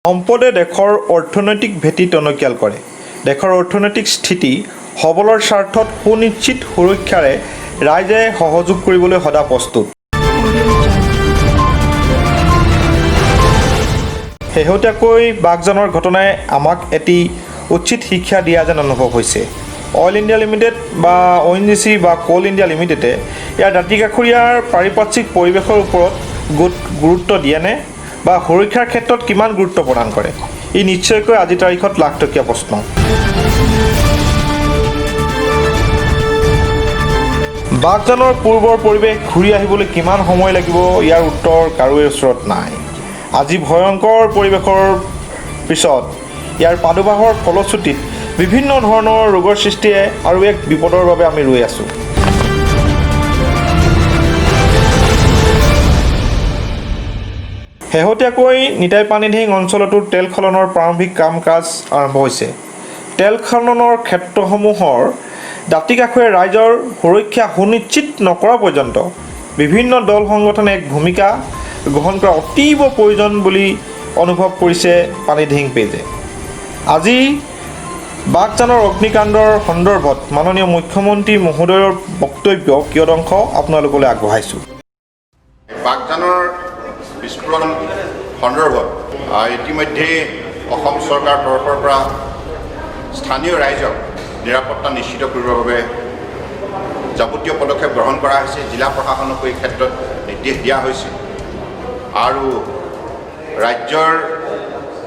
সম্পদে দেশৰ অৰ্থনৈতিক ভেটি টনকিয়াল কৰে। দেশৰ অৰ্থনৈতিক স্থিতি সবলৰ স্বাৰ্থত সুনিশ্চিত সুৰক্ষাৰে ৰাইজে সহযোগ কৰিবলৈ সদা প্ৰস্তুত। শেহতীয়াকৈ বাগজানৰ ঘটনাই আমাক এটি উচিত শিক্ষা দিয়া যেন অনুভৱ হৈছে। অইল ইণ্ডিয়া লিমিটেড বা ONGC বা কোল ইণ্ডিয়া লিমিটেডে ইয়াৰ দাঁতিকাষৰীয়াৰ পাৰিপাৰ্শ্বিক পৰিৱেশৰ ওপৰত গুৰুত্ব দিয়েনে বা সুৰক্ষাৰ ক্ষেত্ৰত কিমান গুৰুত্ব প্ৰদান কৰে? ই নিশ্চয়কৈ আজিৰ তাৰিখত লাখটকীয়া প্ৰশ্ন। বাগজানৰ পূৰ্বৰ পৰিৱেশ ঘূৰি আহিবলৈ কিমান সময় লাগিব, ইয়াৰ উত্তৰ কাৰোৰে ওচৰত নাই। আজি ভয়ংকৰ পৰিৱেশৰ পিছত ইয়াৰ প্ৰাদুৰ্ভাৱৰ ফলশ্ৰুতিত বিভিন্ন ধৰণৰ ৰোগৰ সৃষ্টিয়ে আৰু এক বিপদৰ বাবে আমি ৰৈ আছোঁ। শেহতীয়াকৈ নিতাই পানীঢিং অঞ্চলতো তেল খননৰ প্ৰাৰম্ভিক কাম কাজ আৰম্ভ হৈছে। তেল খননৰ ক্ষেত্ৰসমূহৰ দাঁতিকাষৰীয়া ৰাইজৰ সুৰক্ষা সুনিশ্চিত নকৰা পৰ্যন্ত বিভিন্ন দল সংগঠনে এক ভূমিকা গ্ৰহণ কৰা অতীৱ প্ৰয়োজন বুলি অনুভৱ কৰিছে পানীঢিং পেজে। আজি বাগজানৰ অগ্নিকাণ্ডৰ সন্দৰ্ভত মাননীয় মুখ্যমন্ত্ৰী মহোদয়ৰ বক্তব্য কিয়দংশ আপোনালোকলৈ আগবঢ়াইছোঁ। বাগজানৰ বিস্ফোৰণ সন্দৰ্ভত ইতিমধ্যে অসম চৰকাৰৰ তৰফৰ পৰা স্থানীয় ৰাইজক নিৰাপত্তা নিশ্চিত কৰিবৰ বাবে যাৱতীয় পদক্ষেপ গ্ৰহণ কৰা হৈছে। জিলা প্ৰশাসনকো এই ক্ষেত্ৰত নিৰ্দেশ দিয়া হৈছে আৰু ৰাজ্যৰ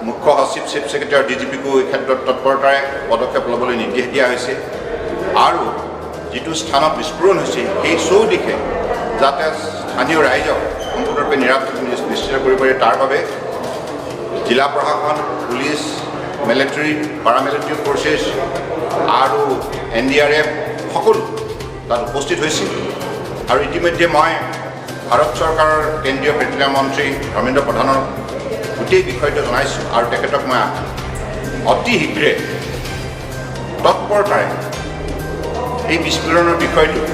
মুখ্য সচিব, চিফ ছেক্ৰেটাৰী, DGPকো এই ক্ষেত্ৰত তৎপৰতাৰে পদক্ষেপ ল'বলৈ নিৰ্দেশ দিয়া হৈছে আৰু যিটো স্থানত বিস্ফোৰণ হৈছে সেই চৌদিশে যাতে স্থানীয় ৰাইজক সম্পূৰ্ণৰূপে নিৰাপত্তা নিশ্চিত কৰিব পাৰি তাৰ বাবে জিলা প্ৰশাসন, পুলিচ, মিলিটাৰী, পাৰামিলিটাৰী ফ'ৰ্চেছ আৰু NDRF সকলো তাত উপস্থিত হৈছিল। আৰু ইতিমধ্যে মই ভাৰত চৰকাৰৰ কেন্দ্ৰীয় পেট্ৰলিয়াম মন্ত্ৰী ধৰ্মেন্দ্ৰ প্ৰধানক গোটেই বিষয়টো জনাইছোঁ আৰু তেখেতক মই অতি শীঘ্ৰে তৎপৰতাৰে এই বিস্ফোৰণৰ বিষয়টোৰ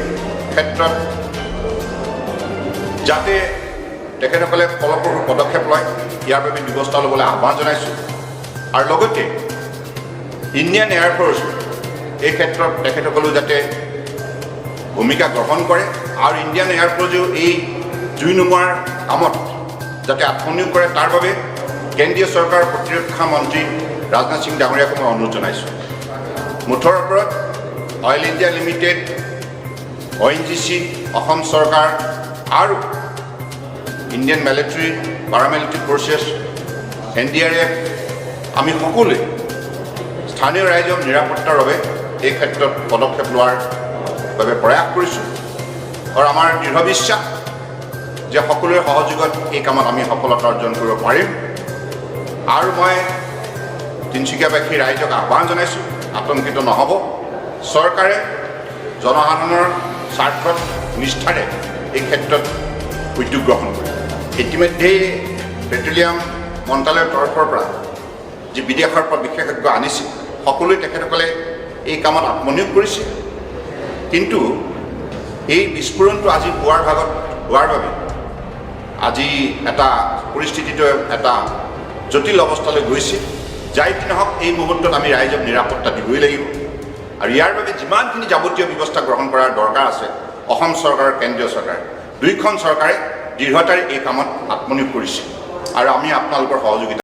ক্ষেত্ৰত যাতে তেখেতসকলে ফলপ্ৰসূ পদক্ষেপ লয় ইয়াৰ বাবে ব্যৱস্থা ল'বলৈ আহ্বান জনাইছোঁ। আৰু লগতে ইণ্ডিয়ান এয়াৰফ'ৰ্চ এই ক্ষেত্ৰত তেখেতসকলেও যাতে ভূমিকা গ্ৰহণ কৰে আৰু ইণ্ডিয়ান এয়াৰফ'ৰ্চেও এই জুই নুমুৱাৰ কামত যাতে আত্মনিয়োগ কৰে তাৰ বাবে কেন্দ্ৰীয় চৰকাৰৰ প্ৰতিৰক্ষা মন্ত্ৰী ৰাজনাথ সিং ডাঙৰীয়াকো মই অনুৰোধ জনাইছোঁ। মুঠৰ ওপৰত oil India limited, ONGC, Assam চৰকাৰ আৰু ইণ্ডিয়ান মিলিটাৰী, পাৰামিলিটাৰী ফ'ৰ্চেছ, NDRF আমি সকলোৱে স্থানীয় ৰাইজক নিৰাপত্তাৰ বাবে এই ক্ষেত্ৰত পদক্ষেপ লোৱাৰ বাবে প্ৰয়াস কৰিছোঁ আৰু আমাৰ দৃঢ় বিশ্বাস যে সকলোৰে সহযোগত এই কামত আমি সফলতা অৰ্জন কৰিব পাৰিম। আৰু মই তিনিচুকীয়াবাসী ৰাইজক আহ্বান জনাইছোঁ, আতংকিত নহ'ব। চৰকাৰে জনসাধাৰণৰ স্বাৰ্থত নিষ্ঠাৰে এই ক্ষেত্ৰত উদ্যোগ গ্ৰহণ কৰে। ইতিমধ্যেই পেট্ৰলিয়াম মন্ত্ৰালয়ৰ তৰফৰ পৰা যি বিদেশৰ পৰা বিশেষজ্ঞ আনিছিল সকলোৱে তেখেতসকলে এই কামত আত্মনিয়োগ কৰিছিল। কিন্তু এই বিস্ফোৰণটো আজি পুৱাৰ ভাগত হোৱাৰ বাবে আজি এটা পৰিস্থিতিটো এটা জটিল অৱস্থালৈ গৈছে। যাই কি নহওক এই মুহূৰ্তত আমি ৰাইজক নিৰাপত্তা দিবই লাগিব আৰু ইয়াৰ বাবে যিমানখিনি যাৱতীয় ব্যৱস্থা গ্ৰহণ কৰাৰ দৰকাৰ আছে অসম চৰকাৰ আৰু কেন্দ্ৰীয় চৰকাৰে দুয়োখন চৰকাৰে দৃঢ়তাৰে এই কামত আত্মনিয়োগ কৰিছে আৰু আমি আপোনালোকৰ সহযোগিতা